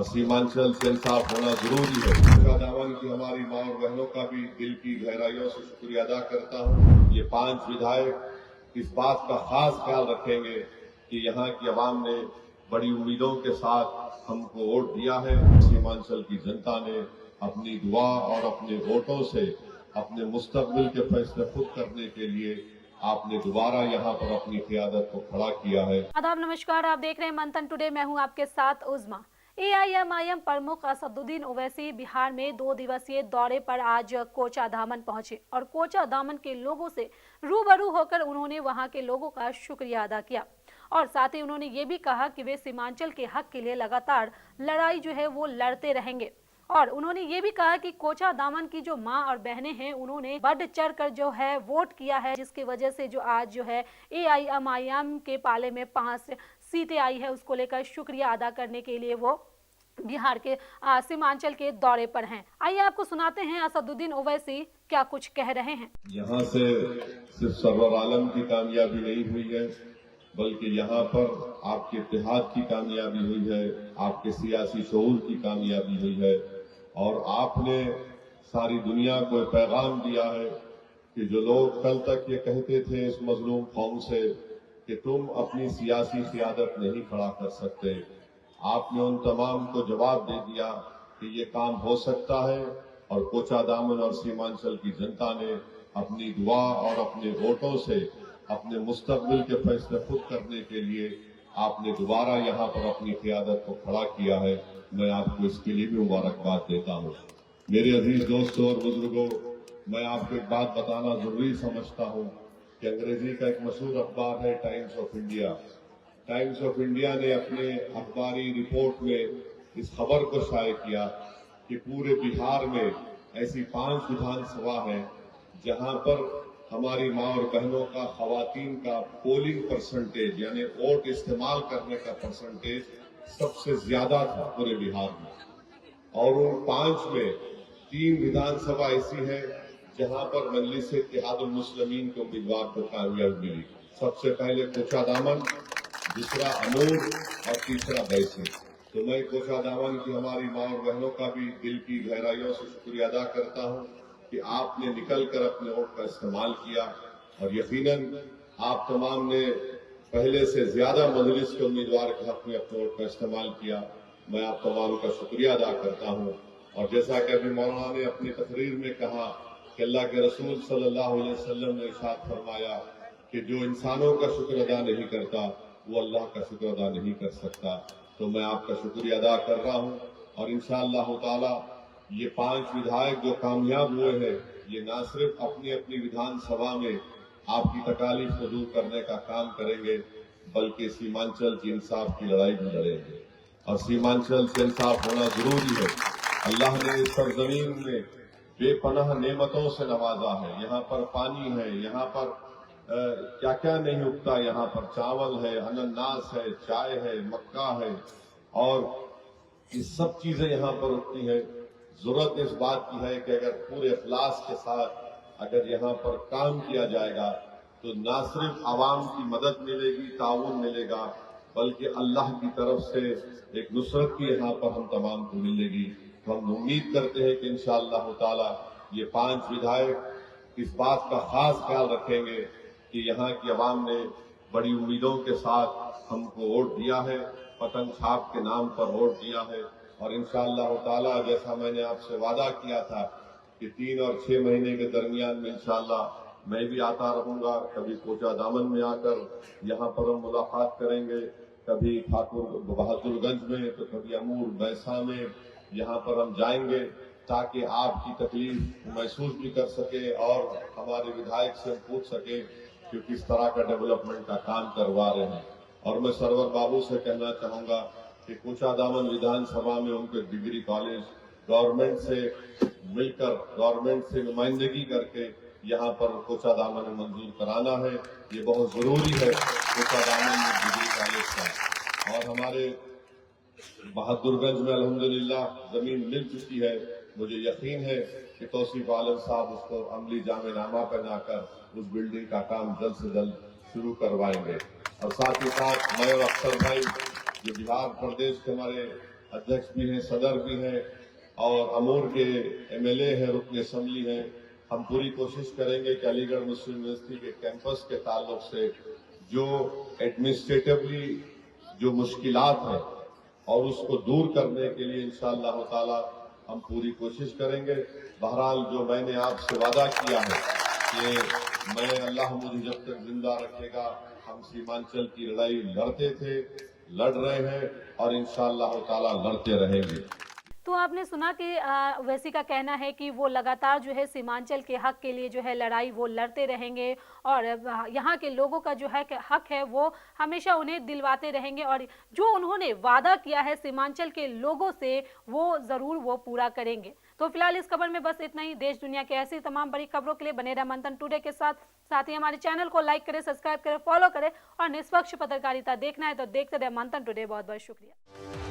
और सीमांचल से इंसाफ होना जरूरी है। कोचा दामन की हमारी माँ और बहनों का भी दिल की गहराइयों से शुक्रिया अदा करता हूँ। ये 5 विधायक इस बात का खास ख्याल रखेंगे कि यहाँ की आवाम ने बड़ी उम्मीदों के साथ हमको वोट दिया है। सीमांचल की जनता ने अपनी दुआ और अपने वोटों से अपने मुस्तकबिल के फैसले खुद करने के लिए आपने दोबारा यहाँ पर अपनी क़ियादत को खड़ा किया है। आदाब, नमस्कार। आप देख रहे हैं मंथन टुडे। मैं हूं आपके साथ उज़मा। एआईएमआईएम प्रमुख असदुद्दीन ओवैसी बिहार में 2 दिवसीय दौरे पर आज कोचा दामन पहुंचे और कोचा दामन के लोगों से रूबरू होकर उन्होंने वहां के लोगों का शुक्रिया अदा किया और साथ ही उन्होंने ये भी कहा कि वे सीमांचल के हक के लिए लगातार लड़ाई जो है वो लड़ते रहेंगे। और उन्होंने ये भी कहा कि कोचा दामन की जो माँ और बहनें हैं उन्होंने बढ़ चढ़ कर जो है वोट किया है, जिसकी वजह से जो आज जो है एआईएमआईएम के पाले में 5 सीटें आई है, उसको लेकर शुक्रिया अदा करने के लिए वो बिहार के सीमांचल के दौरे पर हैं। आइए आपको सुनाते हैं असदुद्दीन ओवैसी क्या कुछ कह रहे हैं। यहाँ से सिर्फ सरवर आलम की कामयाबी नहीं हुई है, बल्कि यहाँ पर आपके इत्तेहाद की कामयाबी हुई है, आपके सियासी शऊर की कामयाबी हुई है और आपने सारी दुनिया को पैगाम दिया है कि जो लोग कल तक ये कहते थे इस मजलूम कौम से कि तुम अपनी सियासी क़ियादत नहीं खड़ा कर सकते, आपने उन तमाम को जवाब दे दिया कि ये काम हो सकता है और कोचा दामन और सीमांचल की जनता ने अपनी दुआ और अपने वोटों से अपने मुस्तकबिल के फैसले खुद करने के लिए आपने दोबारा यहाँ पर अपनी क़ियादत को खड़ा किया है। मैं आपको इसके लिए भी मुबारकबाद देता हूँ। मेरे अजीज दोस्तों और बुजुर्गों, मैं आपको एक बात बताना जरूरी समझता हूँ कि अंग्रेजी का एक मशहूर अखबार है times of India. Times of India ने अपने अखबारी रिपोर्ट में इस खबर को शाये किया कि पूरे बिहार में ऐसी 5 विधानसभा है जहां पर हमारी माँ और बहनों का, खवातीन का पोलिंग परसेंटेज यानी वोट इस्तेमाल करने का परसेंटेज सबसे ज्यादा था पूरे बिहार में। और उन 5 में 3 विधानसभा ऐसी है जहां पर मजलिस इत्तेहादुल मुस्लिमीन के उम्मीदवार को कामयाबी मिली। सबसे पहले कोचा दामन, दूसरा अमूर और तीसरा बैसे। तो मैं कोचा दामन की हमारी माँ और बहनों का भी दिल की गहराइयों से शुक्रिया अदा करता हूँ कि आपने निकल कर अपने वोट का इस्तेमाल किया और यकीनन आप तमाम ने पहले से ज्यादा मजलिस के उम्मीदवार के हक में अपने वोट का इस्तेमाल किया। मैं आप तमाम का शुक्रिया अदा करता हूँ। और जैसा कि अभी मौलाना ने अपनी तकरीर में कहा कि अल्लाह के रसूल सल्लल्लाहु अलैहि वसल्लम ने इरशाद फरमाया कि जो इंसानों का शुक्र अदा नहीं करता वो अल्लाह का शुक्र अदा नहीं कर सकता। तो मैं आपका शुक्रिया अदा कर रहा हूँ और इंशाअल्लाह ताला ये 5 विधायक जो कामयाब हुए हैं ये ना सिर्फ अपनी अपनी विधानसभा में आपकी तकालीफ को दूर करने का काम करेंगे, बल्कि सीमांचल की इंसाफ की लड़ाई भी लड़ेंगे और सीमांचल से इंसाफ होना जरूरी है। अल्लाह ने इस सरजमीन में बेपनाह नेमतों से नवाजा है। यहाँ पर पानी है, यहाँ पर क्या क्या नहीं उगता, यहाँ पर चावल है, अनानास है, चाय है, मक्का है और ये सब चीजें यहाँ पर उगती हैं। जरूरत इस बात की है कि अगर पूरे इखलास के साथ अगर यहाँ पर काम किया जाएगा तो ना सिर्फ आवाम की मदद मिलेगी, ताउन मिलेगा, बल्कि अल्लाह की तरफ से एक नुसरत भी यहाँ पर हम तमाम को मिलेगी। तो हम उम्मीद करते हैं कि इंशाअल्लाह ताला ये 5 विधायक इस बात का खास ख्याल रखेंगे कि यहाँ की आवाम ने बड़ी उम्मीदों के साथ हमको वोट दिया है, पतंग छाप के नाम पर वोट दिया है और इंशाअल्लाह ताला जैसा मैंने आपसे वादा किया था कि 3 और 6 महीने के दरमियान में इंशाअल्लाह मैं भी आता रहूंगा। कभी कोचा दामन में आकर यहाँ पर हम मुलाकात करेंगे, कभी ठाकुर बहादुरगंज में, तो कभी अमूर बैसा में यहाँ पर हम जाएंगे ताकि आपकी तकलीफ महसूस भी कर सके और हमारे विधायक से हम पूछ सके कि किस तरह का डेवलपमेंट का काम करवा रहे हैं। और मैं सरवर बाबू से कहना चाहूंगा कि कोचा दामन विधानसभा में उनके डिग्री कॉलेज गवर्नमेंट से मिलकर, गवर्नमेंट से नुमाइंदगी करके यहाँ पर कोचा दामन में मंजूर कराना है। ये बहुत जरूरी है कोचा दामन में डिग्री कॉलेज का। और हमारे बहादुरगंज में अल्हम्दुलिल्लाह जमीन मिल चुकी है। मुझे यकीन है कि तौसीफ आलम साहब उसको अमली जामेनामा पहनाकर उस बिल्डिंग का काम जल्द से जल्द शुरू करवाएंगे। और साथ ही साथ मैं और अख्तर भाई जो बिहार प्रदेश के हमारे अध्यक्ष भी हैं, सदर भी हैं और अमूर के एमएलए हैं, रुकन असम्बली हैं। हम पूरी कोशिश करेंगे कि अलीगढ़ मुस्लिम यूनिवर्सिटी के कैंपस के ताल्लुक से जो एडमिनिस्ट्रेटिवली जो मुश्किलात हैं और उसको दूर करने के लिए इंशाअल्लाह ताला हम पूरी कोशिश करेंगे। बहरहाल जो मैंने आपसे वादा किया है कि मैं अल्लाह मुझे जब तक जिंदा रखेगा, हम सीमांचल की लड़ाई लड़ते थे, लड़ रहे हैं और इंशाअल्लाह ताला लड़ते रहेंगे। तो आपने सुना कि ओवैसी का कहना है कि वो लगातार जो है सीमांचल के हक के लिए जो है लड़ाई वो लड़ते रहेंगे और यहाँ के लोगों का जो है हक है वो हमेशा उन्हें दिलवाते रहेंगे और जो उन्होंने वादा किया है सीमांचल के लोगों से वो ज़रूर वो पूरा करेंगे। तो फिलहाल इस खबर में बस इतना ही। देश दुनिया के ऐसी तमाम बड़ी खबरों के लिए बने रहे मंथन टुडे के साथ ही हमारे चैनल को लाइक करें, सब्सक्राइब करें, फॉलो करें और निष्पक्ष पत्रकारिता देखना है तो देखते रहे मंथन टुडे। बहुत बहुत शुक्रिया।